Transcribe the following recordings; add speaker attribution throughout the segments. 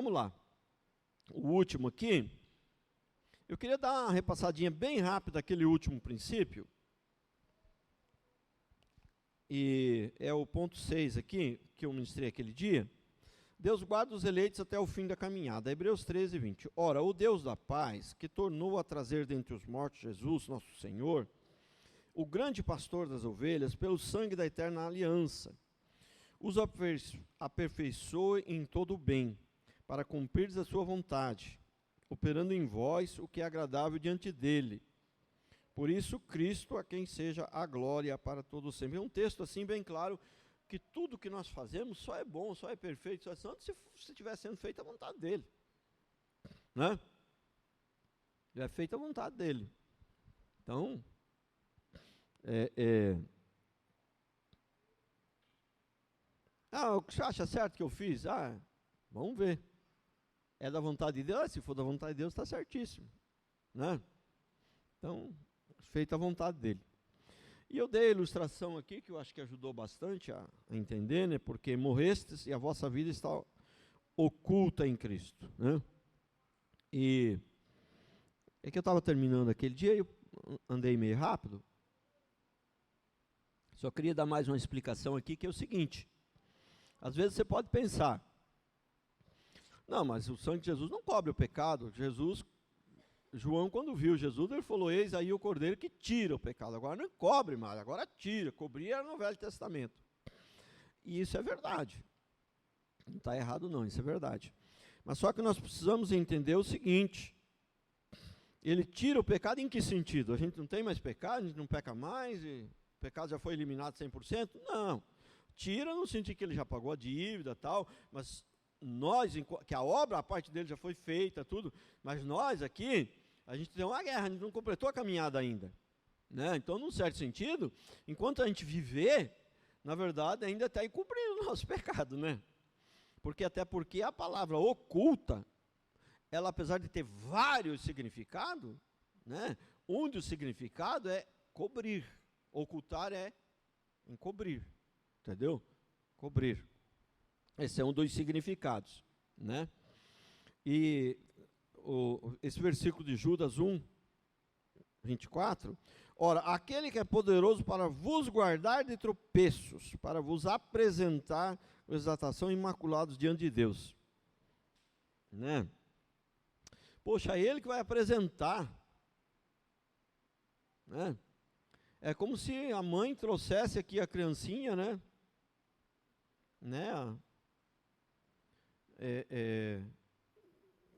Speaker 1: vamos lá. O último aqui, eu queria dar uma repassadinha bem rápida aquele último princípio. E é o ponto 6 aqui, que eu ministrei aquele dia. Deus guarda os eleitos até o fim da caminhada. Hebreus 13, 20. Ora, o Deus da paz, que tornou a trazer dentre os mortos Jesus, nosso Senhor, o grande pastor das ovelhas, pelo sangue da eterna aliança, os aperfeiçoe em todo o bem, para cumprir a sua vontade, operando em vós o que é agradável diante dele. Por isso, Cristo, a quem seja a glória para todos sempre. É um texto assim bem claro, que tudo que nós fazemos só é bom, só é perfeito, só é santo, se estiver sendo feita a vontade dele. Né? É feita a vontade dele. Então, o que você acha certo que eu fiz? Vamos ver. É da vontade de Deus? Se for da vontade de Deus, está certíssimo. Né? Então, feita a vontade dele. E eu dei a ilustração aqui, que eu acho que ajudou bastante a entender, né? Porque morrestes e a vossa vida está oculta em Cristo. Né? E é que eu estava terminando aquele dia e eu andei meio rápido. Só queria dar mais uma explicação aqui, que é o seguinte. Às vezes você pode pensar, não, mas o sangue de Jesus não cobre o pecado. João, quando viu Jesus, ele falou, eis aí o cordeiro que tira o pecado. Agora não cobre mais, agora tira. Cobrir era no Velho Testamento. E isso é verdade. Não está errado não, isso é verdade. Mas só que nós precisamos entender o seguinte. Ele tira o pecado em que sentido? A gente não tem mais pecado, a gente não peca mais, e o pecado já foi eliminado 100%? Não. Tira no sentido que ele já pagou a dívida e tal, mas nós, que a obra, a parte dele já foi feita, tudo, mas nós aqui, a gente tem uma guerra, a gente não completou a caminhada ainda. Né? Então, num certo sentido, enquanto a gente viver, na verdade, ainda está encobrindo o nosso pecado, né? Até porque a palavra oculta, ela, apesar de ter vários significados, né? Um dos significados é cobrir. Ocultar é encobrir. Entendeu? Cobrir. Esse é um dos significados, né? E esse versículo de Judas 1, 24, ora, aquele que é poderoso para vos guardar de tropeços, para vos apresentar com exaltação imaculados diante de Deus. Né? Poxa, é ele que vai apresentar. Né? É como se a mãe trouxesse aqui a criancinha, né?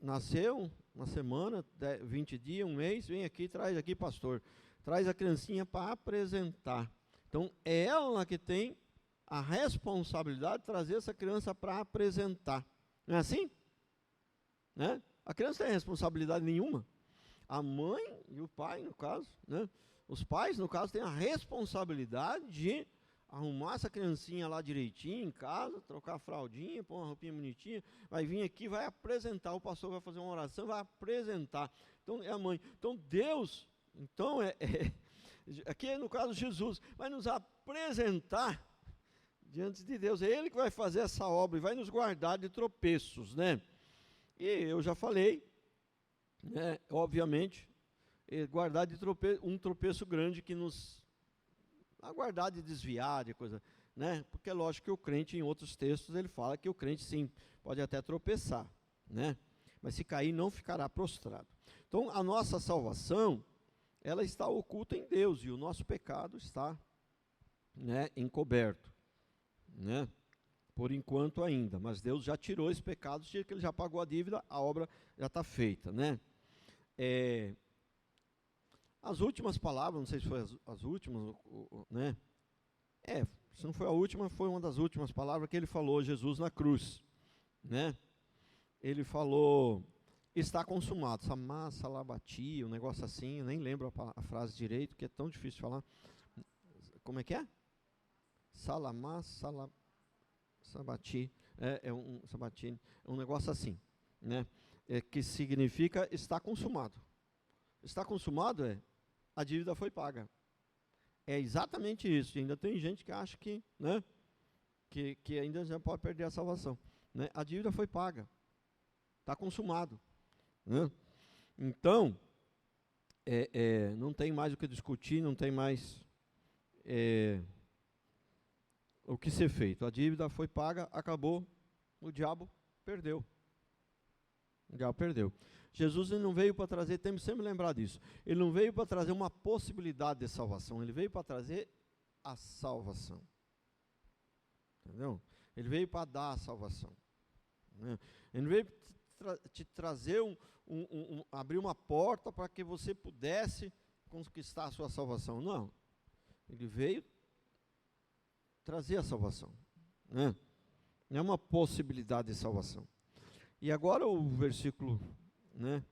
Speaker 1: Nasceu uma semana, 20 dias, um mês, vem aqui, traz aqui, pastor, traz a criancinha para apresentar. Então, é ela que tem a responsabilidade de trazer essa criança para apresentar. Não é assim? Né? A criança não tem responsabilidade nenhuma. A mãe e o pai, no caso, né? Os pais, no caso, têm a responsabilidade de arrumar essa criancinha lá direitinho em casa, trocar a fraldinha, pôr uma roupinha bonitinha, vai vir aqui, vai apresentar, o pastor vai fazer uma oração, vai apresentar. Então, é a mãe. Então, Deus, aqui no caso Jesus, vai nos apresentar diante de Deus. É Ele que vai fazer essa obra e vai nos guardar de tropeços, né? E eu já falei, né, obviamente, guardar de um tropeço grande que nos guardar de desviar, de coisa, né? Porque é lógico que o crente, em outros textos, ele fala que o crente, sim, pode até tropeçar, né? Mas se cair, não ficará prostrado. Então, a nossa salvação, ela está oculta em Deus, e o nosso pecado está, né, encoberto, né? Por enquanto ainda, mas Deus já tirou esse pecado, que ele já pagou a dívida, a obra já está feita, né? As últimas palavras, não sei se foi as últimas, né? Se não foi a última, foi uma das últimas palavras que ele falou, Jesus na cruz, né? Ele falou, está consumado, samá, salabati, um negócio assim, eu nem lembro a frase direito, que é tão difícil de falar. Como é que é? Salamá, sabati, sabati, um negócio assim, né? Que significa está consumado. Está consumado a dívida foi paga. É exatamente isso. E ainda tem gente que acha que, né, que ainda já pode perder a salvação. Né? A dívida foi paga. Está consumado. Né? Então, não tem mais o que discutir, não tem mais o que ser feito. A dívida foi paga, acabou, o diabo perdeu. O diabo perdeu. Jesus ele não veio para trazer, temos que sempre lembrar disso, ele não veio para trazer uma possibilidade de salvação, ele veio para trazer a salvação. Entendeu? Ele veio para dar a salvação. Né? Ele veio te trazer, abrir uma porta para que você pudesse conquistar a sua salvação. Não. Ele veio trazer a salvação. Né? Não é uma possibilidade de salvação. E agora o versículo, né,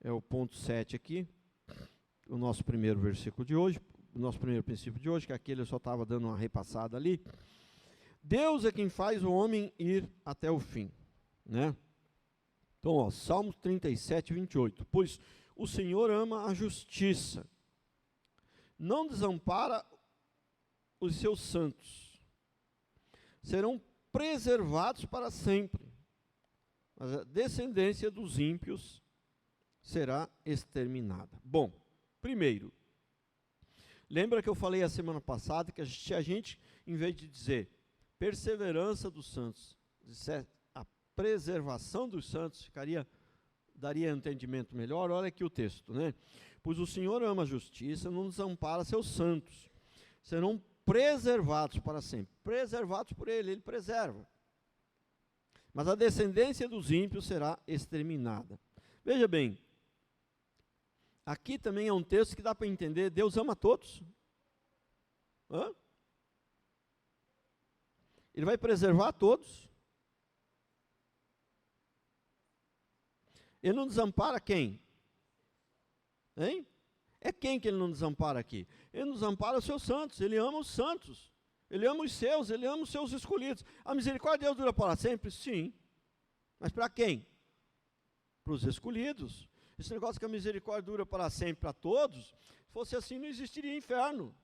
Speaker 1: é o ponto 7 aqui, o nosso primeiro versículo de hoje, o nosso primeiro princípio de hoje, que aquele eu só estava dando uma repassada ali. Deus é quem faz o homem ir até o fim. Né? Então, ó, Salmos 37, 28. Pois o Senhor ama a justiça, não desampara os seus santos, serão preservados para sempre, mas a descendência dos ímpios será exterminada. Bom, primeiro, lembra que eu falei a semana passada que a gente, em vez de dizer perseverança dos santos, dissesse a preservação dos santos, daria entendimento melhor. Olha aqui o texto, né? Pois o Senhor ama a justiça, não desampara seus santos, serão preservados para sempre. Preservados por Ele preserva. Mas a descendência dos ímpios será exterminada. Veja bem, aqui também é um texto que dá para entender, Deus ama todos. Hã? Ele vai preservar todos. Ele não desampara quem? Hein? É quem que ele não desampara aqui? Ele não desampara os seus santos, ele ama os santos. Ele ama os seus, ele ama os seus escolhidos. A misericórdia de Deus dura para sempre? Sim. Mas para quem? Para os escolhidos. Esse negócio que a misericórdia dura para sempre para todos, se fosse assim não existiria inferno.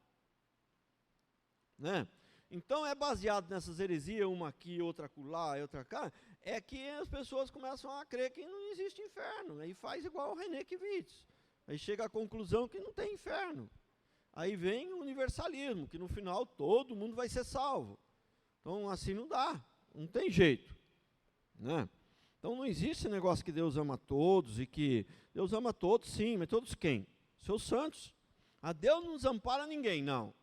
Speaker 1: Né? Então é baseado nessas heresias, uma aqui, outra acolá, outra cá, é que as pessoas começam a crer que não existe inferno. Aí faz igual o René Kivitz. Aí chega à conclusão que não tem inferno. Aí vem o universalismo, que no final todo mundo vai ser salvo. Então assim não dá, não tem jeito. Né? Então não existe esse negócio que Deus ama todos, e que Deus ama todos sim, mas todos quem? Seus santos. A Deus não desampara ninguém, não.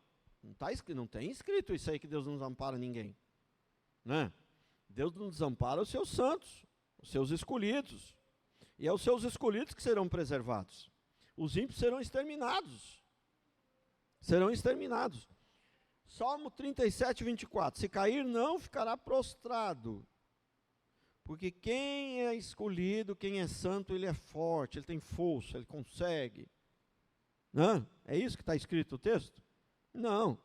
Speaker 1: Não tem escrito isso aí que Deus não desampara ninguém. Né? Deus não desampara os seus santos, os seus escolhidos. E é os seus escolhidos que serão preservados. Os ímpios serão exterminados. Serão exterminados. Salmo 37, 24. Se cair, não ficará prostrado. Porque quem é escolhido, quem é santo, ele é forte, ele tem força, ele consegue. Não? É isso que está escrito no texto? Não.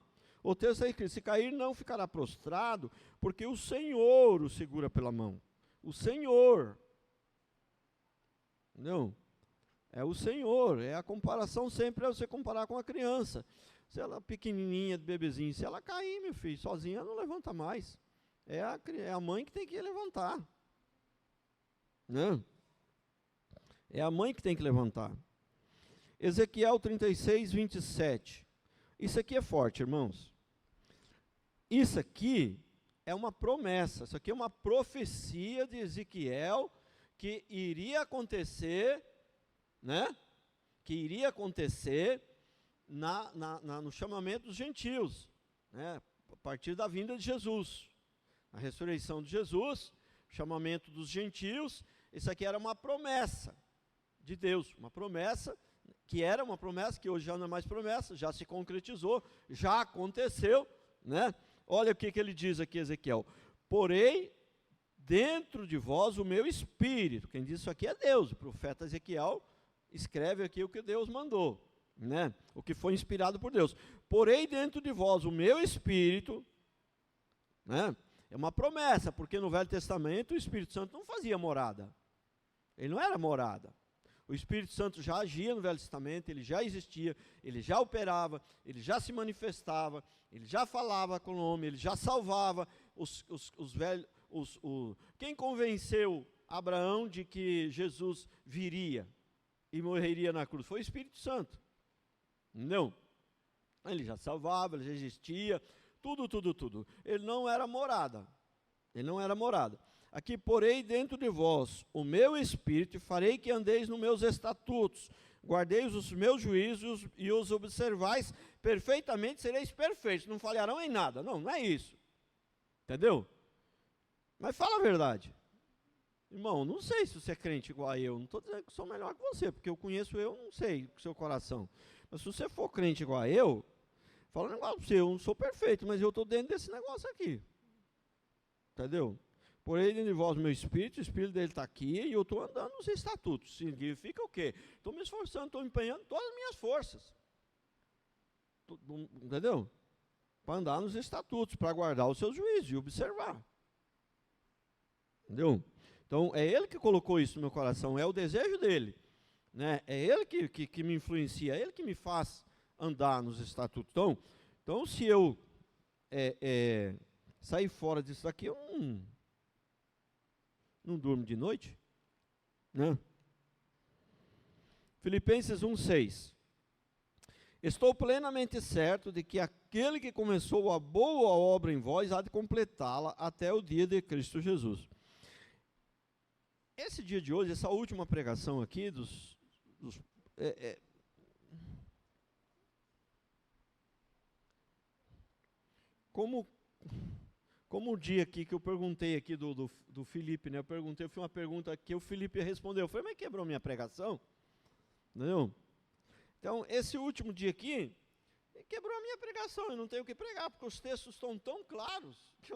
Speaker 1: O texto está escrito, se cair, não ficará prostrado, porque o Senhor o segura pela mão. O Senhor. Não. É o Senhor, é a comparação sempre, é você comparar com a criança. Se ela é pequenininha, bebezinho, se ela cair, meu filho, sozinha, ela não levanta mais. É a mãe que tem que levantar. Não? É a mãe que tem que levantar. Ezequiel 36, 27. Isso aqui é forte, irmãos. Isso aqui é uma promessa, isso aqui é uma profecia de Ezequiel que iria acontecer, né? Que iria acontecer no chamamento dos gentios, né? A partir da vinda de Jesus. A ressurreição de Jesus, o chamamento dos gentios, isso aqui era uma promessa de Deus, uma promessa que era uma promessa, que hoje já não é mais promessa, já se concretizou, já aconteceu, né? Olha o que ele diz aqui, Ezequiel. Porém, dentro de vós o meu espírito. Quem diz isso aqui é Deus. O profeta Ezequiel escreve aqui o que Deus mandou, né? O que foi inspirado por Deus. Porém, dentro de vós o meu espírito, né? É uma promessa, porque no Velho Testamento o Espírito Santo não fazia morada. Ele não era morada. O Espírito Santo já agia no Velho Testamento, ele já existia, ele já operava, ele já se manifestava, ele já falava com o homem, ele já salvava os velhos. Quem convenceu Abraão de que Jesus viria e morreria na cruz? Foi o Espírito Santo. Não. Ele já salvava, ele já existia, tudo. Ele não era morada. Aqui, porém, dentro de vós o meu Espírito, e farei que andeis nos meus estatutos, guardeis os meus juízos e os observais perfeitamente, sereis perfeitos, não falharão em nada. Não é isso. Entendeu? Mas fala a verdade. Irmão, não sei se você é crente igual a eu, não estou dizendo que sou melhor que você, porque eu conheço eu, não sei, o seu coração. Mas se você for crente igual a eu, fala um negócio para você, eu não sou perfeito, mas eu estou dentro desse negócio aqui. Entendeu? Porém, dentro de vós, meu espírito, o espírito dele está aqui e eu estou andando nos estatutos. Significa o quê? Estou me esforçando, estou empenhando todas as minhas forças. Entendeu? Para andar nos estatutos, para guardar os seus juízos e observar. Entendeu? Então, é ele que colocou isso no meu coração, é o desejo dele. Né? É ele que me influencia, é ele que me faz andar nos estatutos. Então se eu sair fora disso daqui, eu não durmo de noite. Né? Filipenses 1,6. Estou plenamente certo de que aquele que começou a boa obra em vós há de completá-la até o dia de Cristo Jesus. Esse dia de hoje, essa última pregação aqui como o dia aqui que eu perguntei aqui do Felipe, né? Eu fiz uma pergunta que o Felipe respondeu. Eu falei, mas quebrou minha pregação? Entendeu? Então, esse último dia aqui, quebrou a minha pregação. Eu não tenho o que pregar, porque os textos estão tão claros que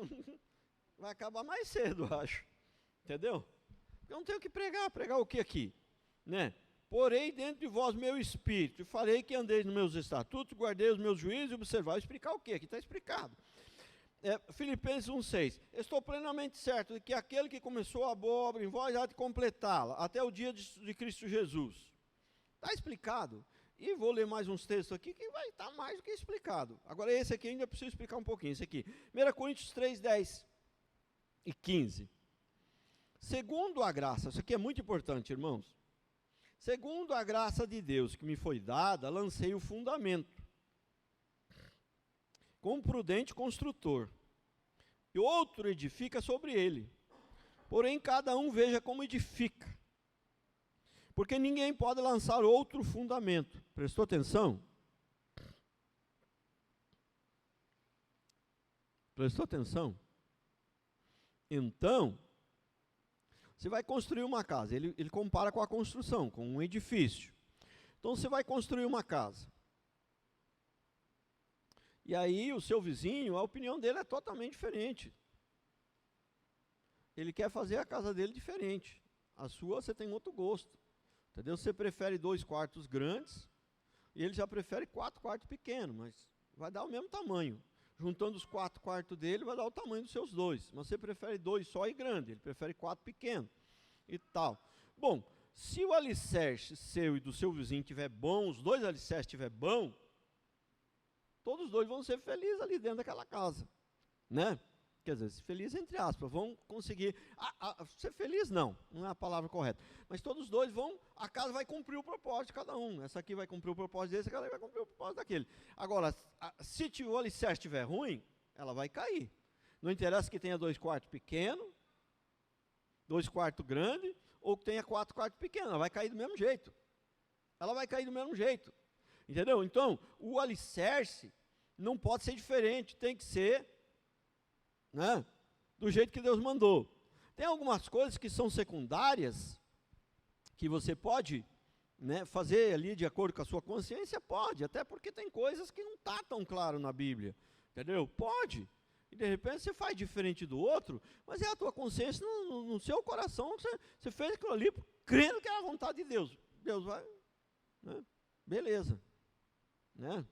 Speaker 1: vai acabar mais cedo, eu acho. Entendeu? Eu não tenho o que pregar. Pregar o que aqui? Né? Porém, dentro de vós, meu espírito, e farei que andeis nos meus estatutos, guardei os meus juízos e observar. Explicar o quê? Aqui está explicado. Filipenses 1,6. Estou plenamente certo de que aquele que começou a boa obra em vós há de completá-la, até o dia de Cristo Jesus. Está explicado. E vou ler mais uns textos aqui que vai estar mais do que explicado. Agora, esse aqui ainda preciso explicar um pouquinho. Esse aqui. 1 Coríntios 3, 10 e 15. Segundo a graça, isso aqui é muito importante, irmãos. Segundo a graça de Deus que me foi dada, lancei o fundamento, com um prudente construtor, e outro edifica sobre ele. Porém, cada um veja como edifica, porque ninguém pode lançar outro fundamento. Prestou atenção? Prestou atenção? Então, você vai construir uma casa, ele compara com a construção, com um edifício. Então, você vai construir uma casa. E aí, o seu vizinho, a opinião dele é totalmente diferente. Ele quer fazer a casa dele diferente. A sua, você tem outro gosto. Entendeu? Você prefere 2 quartos grandes, e ele já prefere 4 quartos pequenos, mas vai dar o mesmo tamanho. Juntando os 4 quartos dele, vai dar o tamanho dos seus 2. Mas você prefere 2 só e grande, ele prefere 4 pequenos e tal. Bom, se o alicerce seu e do seu vizinho estiver bom, os 2 alicerces estiver bom, todos os 2 vão ser felizes ali dentro daquela casa, né? Quer dizer, feliz entre aspas, vão conseguir, ser feliz não é a palavra correta, mas todos os 2 a casa vai cumprir o propósito de cada um. Essa aqui vai cumprir o propósito desse, aquela vai cumprir o propósito daquele. Agora, se o alicerce estiver ruim, ela vai cair. Não interessa que tenha 2 quartos pequenos, 2 quartos grandes, ou que tenha 4 quartos pequenos, ela vai cair do mesmo jeito. Ela vai cair do mesmo jeito. Entendeu? Então, o alicerce não pode ser diferente, tem que ser, né, do jeito que Deus mandou. Tem algumas coisas que são secundárias, que você pode, né, fazer ali de acordo com a sua consciência, pode, até porque tem coisas que não está tão claro na Bíblia, entendeu? Pode, e de repente você faz diferente do outro, mas é a tua consciência, no seu coração, você fez aquilo ali, crendo que era a vontade de Deus. Deus vai, né, beleza, né?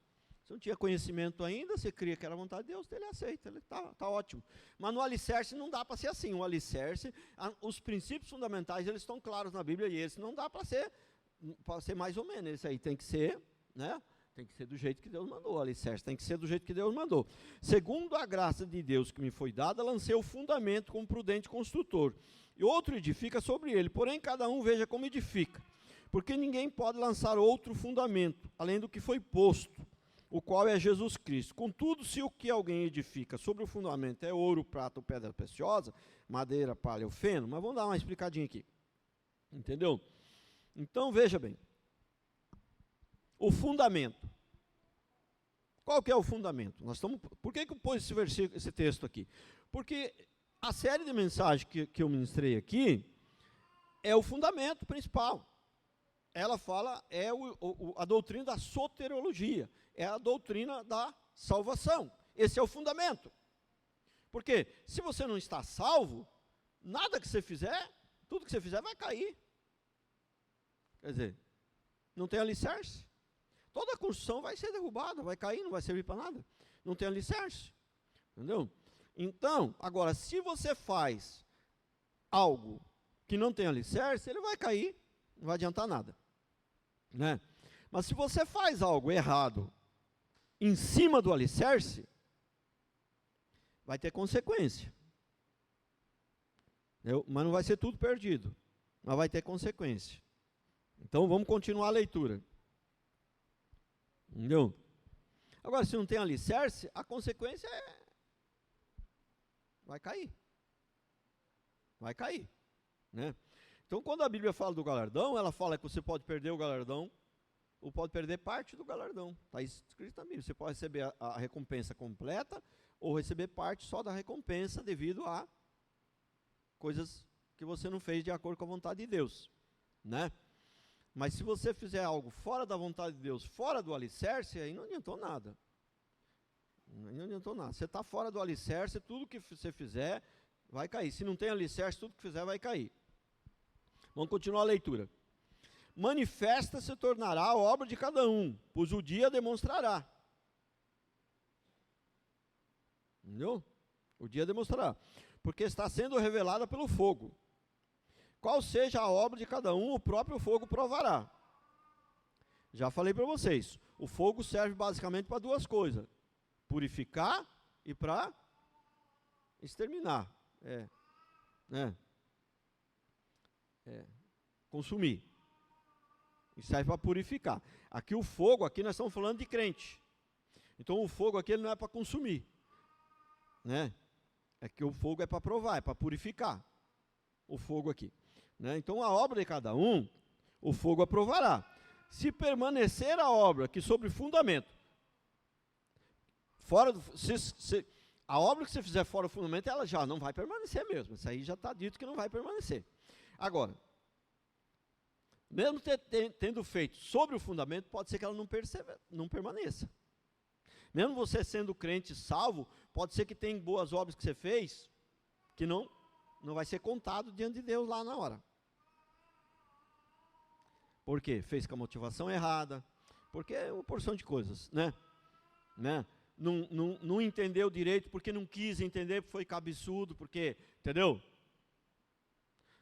Speaker 1: Você não tinha conhecimento ainda, você cria que era a vontade de Deus, ele aceita, ele tá ótimo. Mas no alicerce não dá para ser assim. O alicerce, os princípios fundamentais, eles estão claros na Bíblia, e esse não dá para ser mais ou menos. Esse aí tem que ser, né? Tem que ser do jeito que Deus mandou, o alicerce tem que ser do jeito que Deus mandou. Segundo a graça de Deus que me foi dada, lancei o fundamento como prudente construtor. E outro edifica sobre ele, porém cada um veja como edifica. Porque ninguém pode lançar outro fundamento, além do que foi posto, o qual é Jesus Cristo. Contudo, se o que alguém edifica sobre o fundamento é ouro, prata ou pedra preciosa, madeira, palha ou feno, mas vamos dar uma explicadinha aqui. Entendeu? Então, veja bem. O fundamento. Qual que é o fundamento? Por que eu pus esse texto aqui? Porque a série de mensagens que eu ministrei aqui é o fundamento principal. Ela fala, a doutrina da soteriologia, é a doutrina da salvação. Esse é o fundamento. Porque se você não está salvo, nada que você fizer, tudo que você fizer vai cair. Quer dizer, não tem alicerce. Toda a construção vai ser derrubada, vai cair, não vai servir para nada. Não tem alicerce. Entendeu? Então, agora, se você faz algo que não tem alicerce, ele vai cair, não vai adiantar nada. Né? Mas se você faz algo errado em cima do alicerce, vai ter consequência. Entendeu? Mas não vai ser tudo perdido, mas vai ter consequência. Então, vamos continuar a leitura. Entendeu? Agora, se não tem alicerce, a consequência vai cair. Vai cair. Né? Então, quando a Bíblia fala do galardão, ela fala que você pode perder o galardão, ou pode perder parte do galardão. Está escrito na Bíblia. Você pode receber a recompensa completa, ou receber parte só da recompensa, devido a coisas que você não fez de acordo com a vontade de Deus. Né? Mas se você fizer algo fora da vontade de Deus, fora do alicerce, aí não adiantou nada. Não adiantou nada. Você está fora do alicerce, tudo que você fizer vai cair. Se não tem alicerce, tudo que fizer vai cair. Vamos continuar a leitura. Manifesta se tornará a obra de cada um, pois o dia demonstrará. Entendeu? O dia demonstrará. Porque está sendo revelada pelo fogo. Qual seja a obra de cada um, o próprio fogo provará. Já falei para vocês, o fogo serve basicamente para duas coisas. Purificar e para exterminar. Consumir. E serve para purificar. Aqui o fogo, aqui nós estamos falando de crente. Então o fogo aqui ele não é para consumir. Né? É que o fogo é para provar, é para purificar. O fogo aqui. Né? Então a obra de cada um, o fogo aprovará. Se permanecer a obra que sobre fundamento, a obra que você fizer fora do fundamento, ela já não vai permanecer mesmo. Isso aí já está dito que não vai permanecer. Agora, mesmo tendo feito sobre o fundamento, pode ser que ela não permaneça. Mesmo você sendo crente salvo, pode ser que tenha boas obras que você fez, que não vai ser contado diante de Deus lá na hora. Por quê? Fez com a motivação errada, porque é uma porção de coisas, né? Não entendeu direito, porque não quis entender, porque foi cabeçudo, porque, entendeu?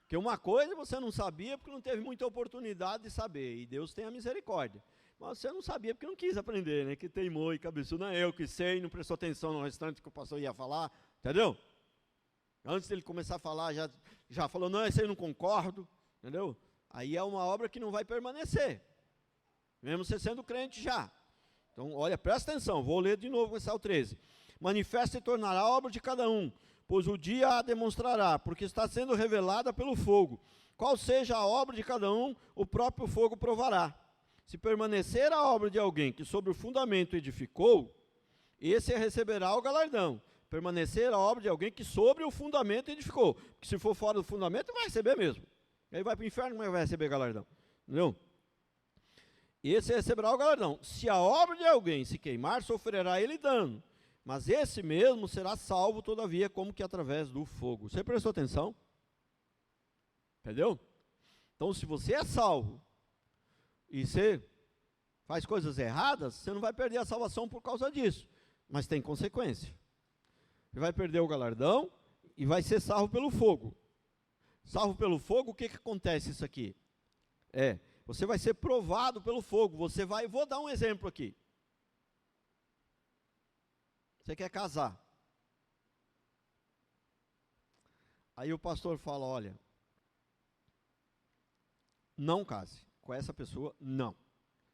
Speaker 1: Porque uma coisa você não sabia, porque não teve muita oportunidade de saber, e Deus tem a misericórdia. Mas você não sabia, porque não quis aprender, né? Que teimou e cabeçudo, não é eu que sei, não prestou atenção no restante que o pastor ia falar, entendeu? Antes dele começar a falar, já falou, não, esse aí eu não concordo, entendeu? Aí é uma obra que não vai permanecer, mesmo você sendo crente já. Então, olha, presta atenção, vou ler de novo, começar o 13. Manifesta e tornará a obra de cada um, pois o dia a demonstrará, porque está sendo revelada pelo fogo. Qual seja a obra de cada um, o próprio fogo provará. Se permanecer a obra de alguém que sobre o fundamento edificou, esse receberá o galardão. Permanecer a obra de alguém que sobre o fundamento edificou. Porque se for fora do fundamento, vai receber mesmo. Aí vai para o inferno, mas vai receber galardão. Entendeu? Esse receberá o galardão. Se a obra de alguém se queimar, sofrerá ele dano. Mas esse mesmo será salvo, todavia, como que através do fogo. Você prestou atenção? Entendeu? Então, se você é salvo, e você faz coisas erradas, você não vai perder a salvação por causa disso. Mas tem consequência. Você vai perder o galardão e vai ser salvo pelo fogo. Salvo pelo fogo, o que acontece isso aqui? Você vai ser provado pelo fogo. Vou dar um exemplo aqui. Você quer casar. Aí o pastor fala, olha, não case com essa pessoa, não.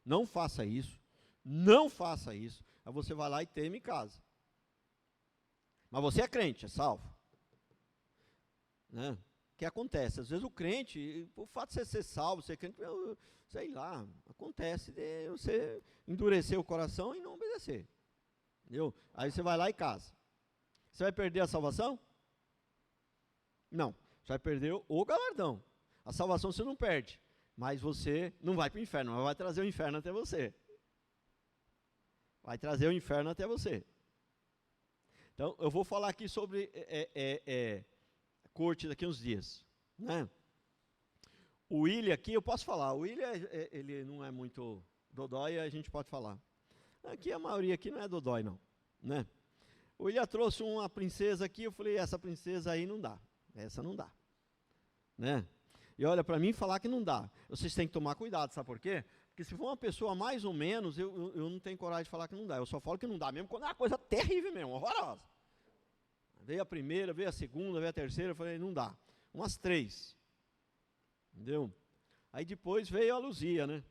Speaker 1: Não faça isso, não faça isso. Aí você vai lá e teme e casa. Mas você é crente, é salvo. Né? O que acontece? Às vezes o crente, o fato de você ser salvo, ser crente, sei lá, acontece de você endurecer o coração e não obedecer. Entendeu? Aí você vai lá e casa. Você vai perder a salvação? Não. Você vai perder o galardão. A salvação você não perde. Mas você não vai para o inferno, mas vai trazer o inferno até você. Vai trazer o inferno até você. Então, eu vou falar aqui sobre corte daqui a uns dias. Né? O William aqui, eu posso falar. O William, ele não é muito dodói, a gente pode falar. Aqui a maioria aqui não é dodói, não. Né? O William trouxe uma princesa aqui, eu falei, essa princesa aí não dá. Essa não dá. Né? E olha, para mim falar que não dá, vocês têm que tomar cuidado, sabe por quê? Porque se for uma pessoa mais ou menos, eu não tenho coragem de falar que não dá. Eu só falo que não dá mesmo quando é uma coisa terrível mesmo, horrorosa. Veio a primeira, veio a segunda, veio a terceira, eu falei, não dá. Umas 3. Entendeu? Aí depois veio a Luzia, né?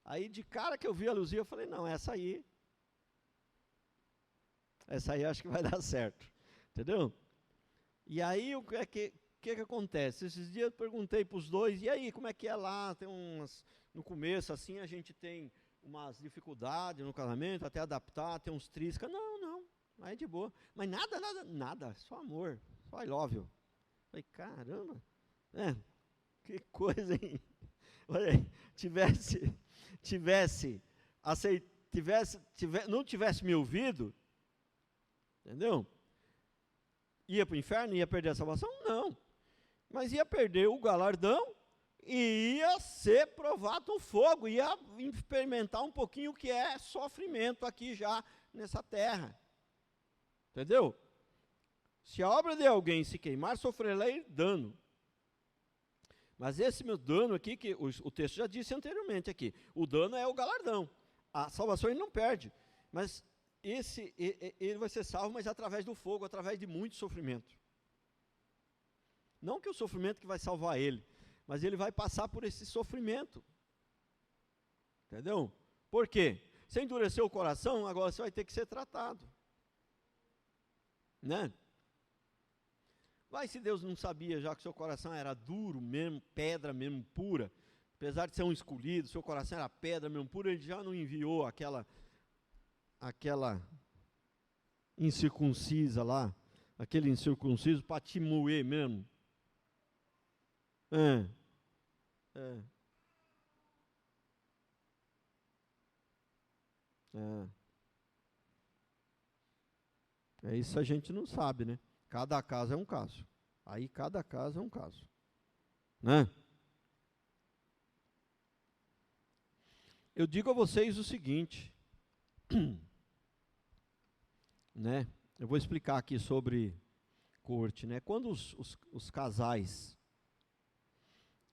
Speaker 1: Aí de cara que eu vi a Luzia, eu falei, não, essa aí acho que vai dar certo. Entendeu? E aí o que acontece? Esses dias eu perguntei para os dois, e aí, como é que é lá? Tem no começo, assim, a gente tem umas dificuldades no casamento, até adaptar, tem uns trisca. Não, aí de boa. Mas nada, só amor, só I love you. Falei, caramba, que coisa, hein? Olha aí, não tivesse me ouvido, entendeu? Ia para o inferno, ia perder a salvação? Não. Mas ia perder o galardão e ia ser provado no fogo, ia experimentar um pouquinho o que é sofrimento aqui já nessa terra. Entendeu? Se a obra de alguém se queimar, sofrerá dano. Mas esse meu dano aqui, que o texto já disse anteriormente aqui, o dano é o galardão. A salvação ele não perde, mas ele vai ser salvo, mas através do fogo, através de muito sofrimento. Não que o sofrimento que vai salvar ele, mas ele vai passar por esse sofrimento. Entendeu? Por quê? Você endureceu o coração, agora você vai ter que ser tratado. Né? Mas se Deus não sabia, já que seu coração era duro mesmo, pedra mesmo pura, apesar de ser um escolhido, seu coração era pedra mesmo pura, ele já não enviou aquela incircuncisa lá, aquele incircunciso para te moer mesmo. Isso a gente não sabe, né? Cada caso é um caso. Aí cada caso é um caso. Né? Eu digo a vocês o seguinte, né? Eu vou explicar aqui sobre corte, né? Quando os casais,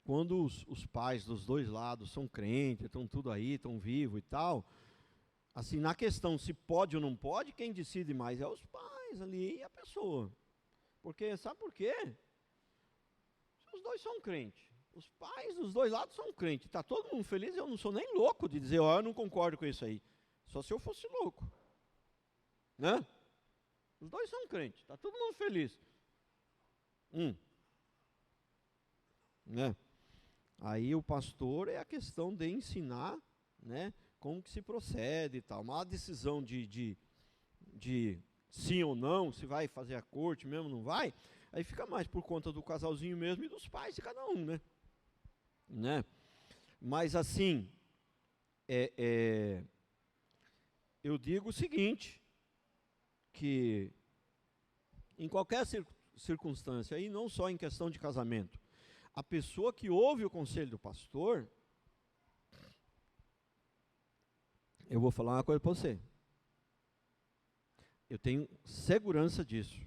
Speaker 1: quando os pais dos dois lados são crentes, estão tudo aí, estão vivos e tal, assim, na questão se pode ou não pode, quem decide mais é os pais ali e a pessoa. Porque, sabe por quê? Os dois são crentes. Os pais dos dois lados são crentes. Está todo mundo feliz, eu não sou nem louco de dizer, eu não concordo com isso aí. Só se eu fosse louco. Né? Os dois são crentes, está todo mundo feliz. Né? Aí o pastor é a questão de ensinar, né, como que se procede e tal. Uma decisão de sim ou não, se vai fazer a corte mesmo, não vai, aí fica mais por conta do casalzinho mesmo e dos pais de cada um, né? Mas assim, eu digo o seguinte, que em qualquer circunstância, e não só em questão de casamento, a pessoa que ouve o conselho do pastor, eu vou falar uma coisa para você. Eu tenho segurança disso.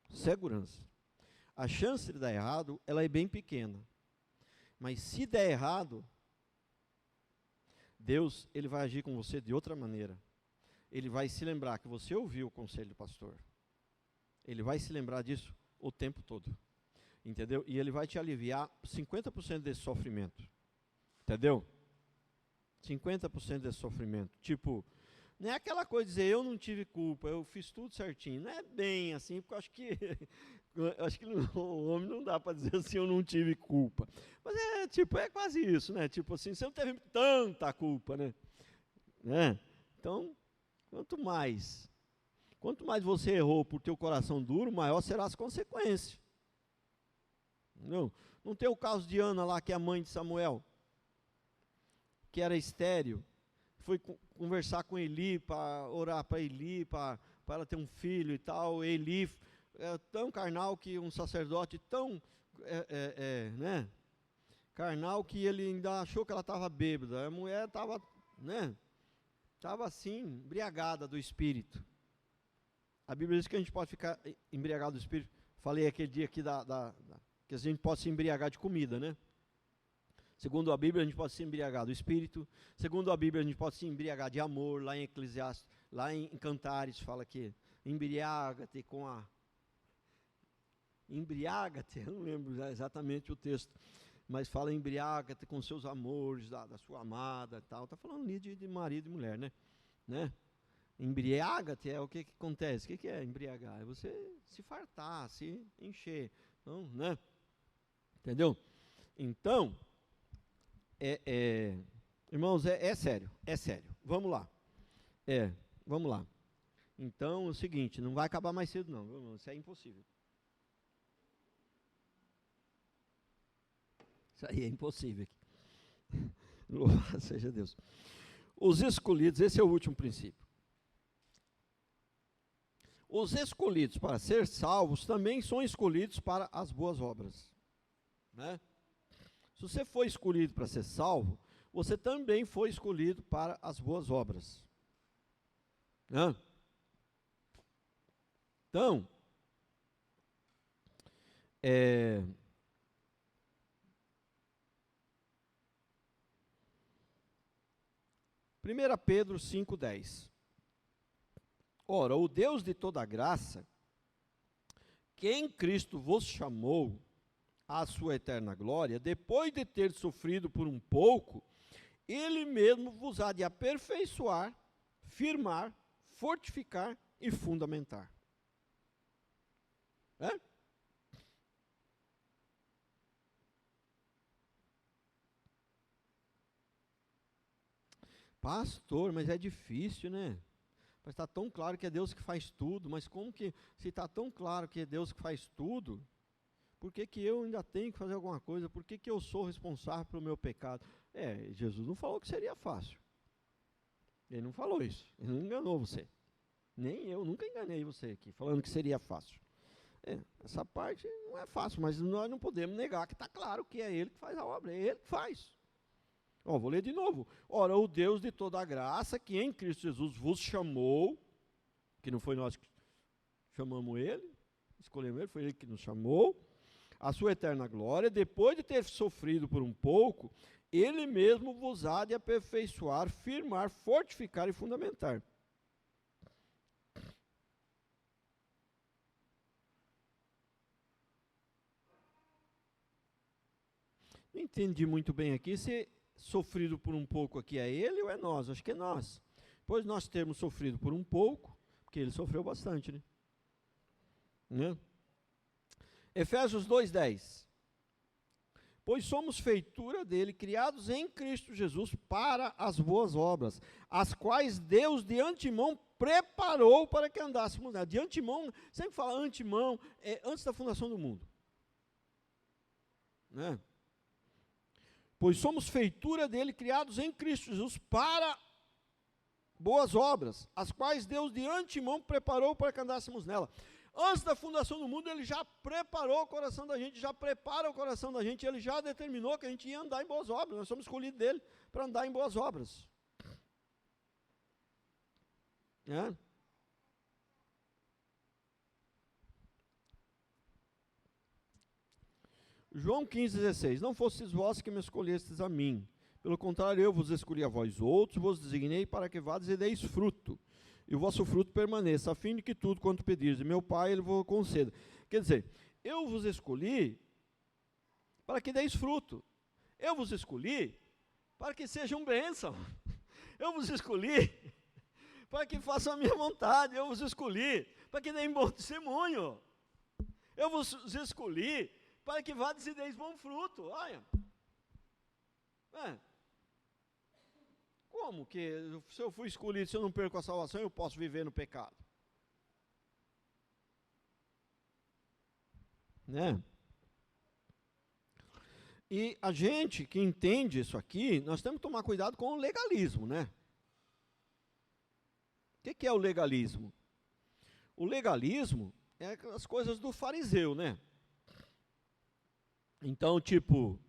Speaker 1: Segurança. A chance de dar errado, ela é bem pequena. Mas se der errado, Deus, ele vai agir com você de outra maneira. ele vai se lembrar que você ouviu o conselho do pastor. Ele vai se lembrar disso o tempo todo. Entendeu? E ele vai te aliviar 50% desse sofrimento. Entendeu? 50% desse sofrimento. Tipo, não é aquela coisa de dizer, eu não tive culpa, eu fiz tudo certinho. Não é bem assim, porque eu acho que o homem não dá para dizer assim, eu não tive culpa. Mas é quase isso, né? Tipo assim, você não teve tanta culpa, né? Então, quanto mais você errou por teu coração duro, maior serão as consequências. Não tem o caso de Ana lá, que é a mãe de Samuel, que era estéril, foi conversar com Eli, para orar para Eli, para ela ter um filho e tal. Eli é tão carnal que um sacerdote tão né, carnal que ele ainda achou que ela estava bêbada. A mulher estava, né, estava assim, embriagada do espírito. A Bíblia diz que a gente pode ficar embriagado do espírito. Falei aquele dia aqui que a gente pode se embriagar de comida, né? Segundo a Bíblia, a gente pode se embriagar do Espírito. Segundo a Bíblia, a gente pode se embriagar de amor. Lá em Eclesiastes, lá em Cantares, fala que embriaga-te com a... Embriaga-te, eu não lembro exatamente o texto, mas fala embriaga-te com seus amores, da sua amada e tal. Está falando ali de marido e mulher, né? Embriaga-te é o que acontece. O que é embriagar? É você se fartar, se encher. Então, né? Entendeu? Então... irmãos, é sério, vamos lá, vamos lá. Então, é o seguinte, não vai acabar mais cedo não, irmão, isso é impossível. Isso aí é impossível aqui. Louvado seja Deus. Os escolhidos, esse é o último princípio. Os escolhidos para ser salvos também são escolhidos para as boas obras, né? Se você foi escolhido para ser salvo, você também foi escolhido para as boas obras. Então, 1 Pedro 5,10. Ora, o Deus de toda graça, que em Cristo vos chamou à sua eterna glória, depois de ter sofrido por um pouco, Ele mesmo vos há de aperfeiçoar, firmar, fortificar e fundamentar. Pastor, mas é difícil, né? Mas está tão claro que é Deus que faz tudo, mas como que, se está tão claro que é Deus que faz tudo, por que eu ainda tenho que fazer alguma coisa? Por que eu sou responsável pelo meu pecado? Jesus não falou que seria fácil. Ele não falou isso. Ele não enganou você. Nem eu, nunca enganei você aqui, falando que seria fácil. Essa parte não é fácil, mas nós não podemos negar que está claro que é Ele que faz a obra, é Ele que faz. Vou ler de novo. Ora, o Deus de toda a graça, que em Cristo Jesus vos chamou, que não foi nós que chamamos Ele, escolhemos Ele, foi Ele que nos chamou, a sua eterna glória, depois de ter sofrido por um pouco, Ele mesmo vos há de aperfeiçoar, firmar, fortificar e fundamentar. Não entendi muito bem aqui, se sofrido por um pouco aqui é Ele ou é nós? Acho que é nós. Pois nós termos sofrido por um pouco, porque Ele sofreu bastante, né? Efésios 2:10. Pois somos feitura dele, criados em Cristo Jesus para as boas obras, as quais Deus de antemão preparou para que andássemos nela. De antemão, sempre fala antemão, antes da fundação do mundo. Né? Pois somos feitura dele, criados em Cristo Jesus para boas obras, as quais Deus de antemão preparou para que andássemos nela. Antes da fundação do mundo, Ele já preparou o coração da gente, já prepara o coração da gente, Ele já determinou que a gente ia andar em boas obras, nós somos escolhidos dEle para andar em boas obras. João 15,16. Não fostes vós que me escolhestes a mim, pelo contrário, eu vos escolhi a vós outros, vos designei para que vades e deis fruto, e o vosso fruto permaneça, a fim de que tudo quanto pedires de meu Pai, Ele vos conceda. Quer dizer, eu vos escolhi para que deis fruto. Eu vos escolhi para que sejam bênção. Eu vos escolhi para que façam a minha vontade. Eu vos escolhi para que deem bom testemunho. Eu vos escolhi para que vades e deis bom fruto. Olha. Como que, se eu fui escolhido, se eu não perco a salvação, eu posso viver no pecado? Né? E a gente que entende isso aqui, nós temos que tomar cuidado com o legalismo, né? O que é o legalismo? O legalismo é as coisas do fariseu, né? Então, tipo,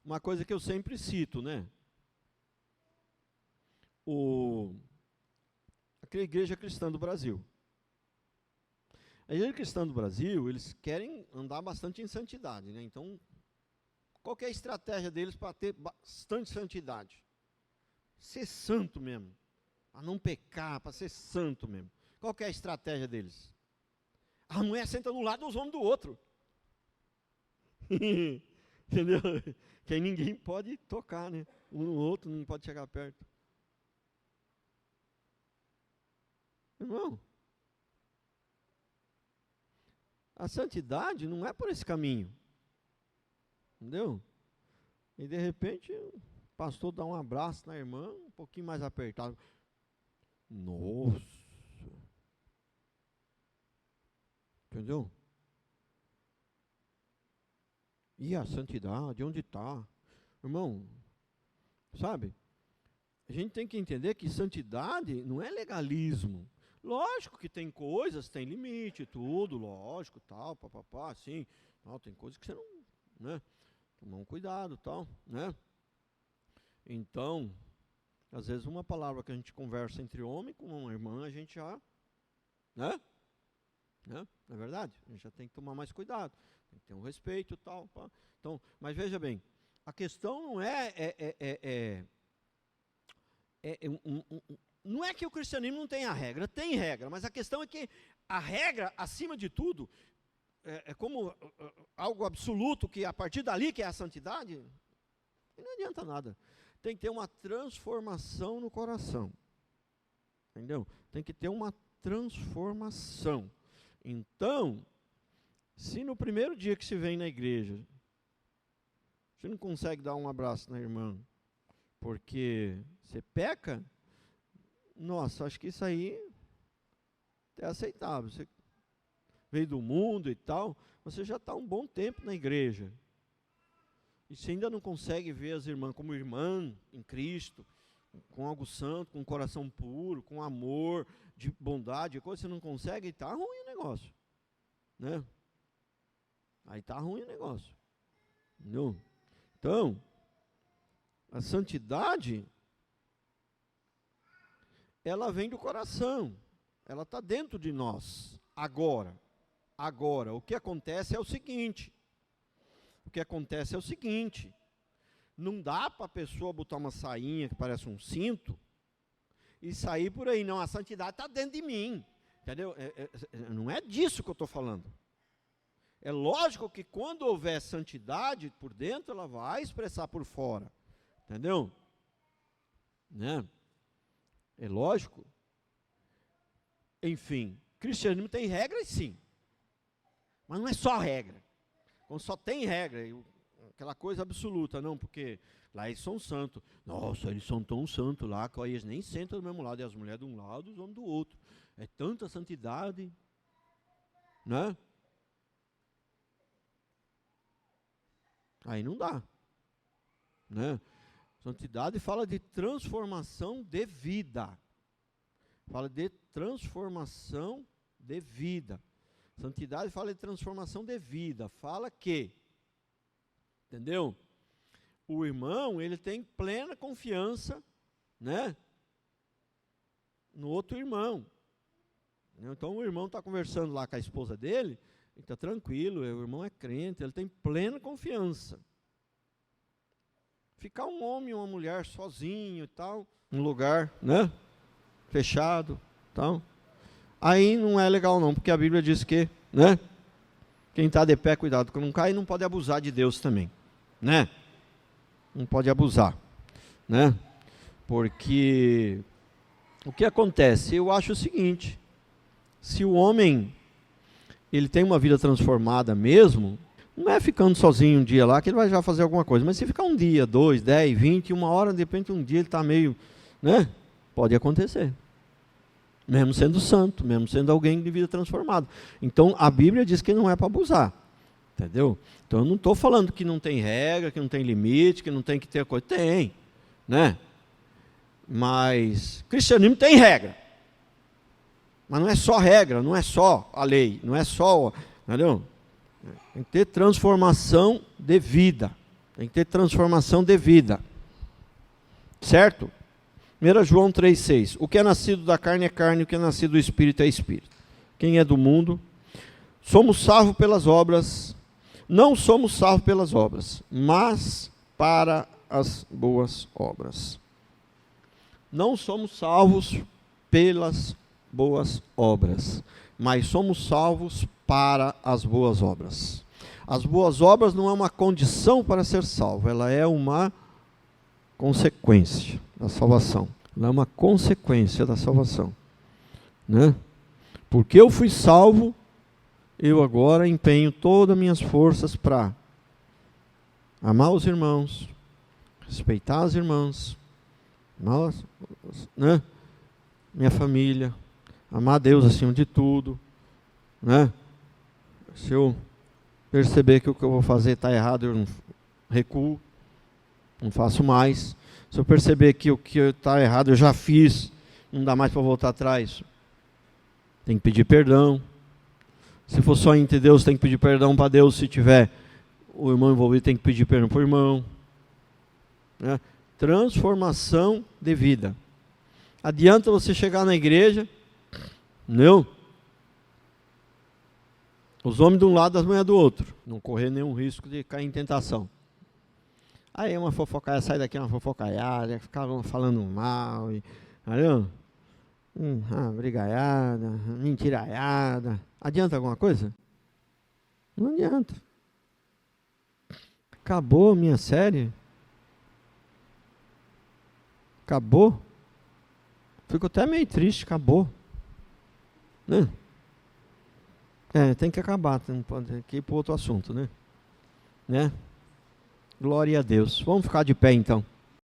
Speaker 1: uma coisa que eu sempre cito, né? A Igreja Cristã do Brasil. A Igreja Cristã do Brasil, eles querem andar bastante em santidade, né? Então, qual que é a estratégia deles para ter bastante santidade? Ser santo mesmo. Para não pecar, para ser santo mesmo. Qual que é a estratégia deles? A mulher senta no lado dos homens do outro. Entendeu? Que aí ninguém pode tocar, né? Um no outro, não pode chegar perto. Irmão, a santidade não é por esse caminho. Entendeu? E de repente, o pastor dá um abraço na irmã, um pouquinho mais apertado. Nossa! Entendeu? E a santidade, onde está? Irmão, sabe? A gente tem que entender que santidade não é legalismo. Lógico que tem coisas, tem limite, tudo, lógico, tal, papapá, assim. Não, tem coisas que você não, né? Tomar um cuidado, tal, né? Então, às vezes uma palavra que a gente conversa entre homem com uma irmã, a gente já, né? Não é verdade? A gente já tem que tomar mais cuidado, tem que ter um respeito e tal. Pá. Então, mas veja bem, a questão não não é que o cristianismo não tenha regra, tem regra, mas a questão é que a regra, acima de tudo, é como algo absoluto, que a partir dali que é a santidade, não adianta nada. Tem que ter uma transformação no coração. Entendeu? Tem que ter uma transformação. Então, se no primeiro dia que se vem na igreja, você não consegue dar um abraço na irmã, porque você peca, nossa, acho que isso aí é aceitável. Você veio do mundo e tal, você já está um bom tempo na igreja. E se ainda não consegue ver as irmãs como irmã em Cristo, com algo santo, com um coração puro, com amor, de bondade, coisa, você não consegue, está ruim o negócio. Né? Aí está ruim o negócio. Entendeu? Então, a santidade, ela vem do coração, ela está dentro de nós. Agora, o que acontece é o seguinte, não dá para a pessoa botar uma sainha que parece um cinto e sair por aí, não, a santidade está dentro de mim, entendeu? Não é disso que eu estou falando. É lógico que quando houver santidade por dentro, ela vai expressar por fora, entendeu? Né? É lógico. Enfim, cristianismo tem regras sim, mas não é só regra. Quando só tem regra, aquela coisa absoluta, não, porque lá eles são santos. Nossa, eles são tão santos lá que eles nem sentam do mesmo lado, e as mulheres de um lado e os homens do outro. É tanta santidade, né? Aí não dá, né? Santidade fala de transformação de vida. Fala de transformação de vida. Santidade fala de transformação de vida. Fala que, entendeu? O irmão, ele tem plena confiança, né? No outro irmão. Então o irmão está conversando lá com a esposa dele, ele está tranquilo, o irmão é crente, ele tem plena confiança. Ficar um homem e uma mulher sozinho e tal, num lugar, né? fechado, então, aí não é legal não, porque a Bíblia diz que, né? Quem está de pé, cuidado que não cai, não pode abusar de Deus também, né? Não pode abusar, né? Porque o que acontece? Eu acho o seguinte, se o homem, ele tem uma vida transformada mesmo, não é ficando sozinho um dia lá que ele vai já fazer alguma coisa, mas se ficar um dia, 2, 10, 20, uma hora, de repente um dia ele está meio, né? Pode acontecer. Mesmo sendo santo, mesmo sendo alguém de vida transformada. Então, a Bíblia diz que não é para abusar. Entendeu? Então, eu não estou falando que não tem regra, que não tem limite, que não tem que ter coisa. Tem, né? Mas, cristianismo tem regra. Mas não é só regra, não é só a lei, não é só, entendeu? Tem que ter transformação de vida. Tem que ter transformação de vida. Certo? 1 João 3,6. O que é nascido da carne é carne, o que é nascido do Espírito é Espírito. Quem é do mundo? Somos salvos pelas obras, não somos salvos pelas obras, mas para as boas obras. Não somos salvos pelas boas obras, mas somos salvos para as boas obras. As boas obras não é uma condição para ser salvo, ela é uma consequência da salvação. Ela é uma consequência da salvação, né? Porque eu fui salvo, eu agora empenho todas as minhas forças para amar os irmãos, respeitar as irmãs, né? Minha família, amar Deus acima de tudo, né? Se eu perceber que o que eu vou fazer está errado, eu não recuo, não faço mais. Se eu perceber que o que está errado eu já fiz, não dá mais para voltar atrás, tem que pedir perdão. Se for só entre Deus, tem que pedir perdão para Deus. Se tiver o irmão envolvido, tem que pedir perdão para o irmão, né? Transformação de vida. Adianta você chegar na igreja, não? Os homens de um lado, as mulheres do outro, não correr nenhum risco de cair em tentação. Aí uma fofocaiada, sai daqui uma fofocaiada, ficavam falando mal, entendeu? Brigaiada, mentiraiada. Adianta alguma coisa? Não adianta. Acabou a minha série? Acabou? Fico até meio triste, acabou. Né? Tem que acabar, não pode ir para outro assunto, né? Glória a Deus. Vamos ficar de pé então.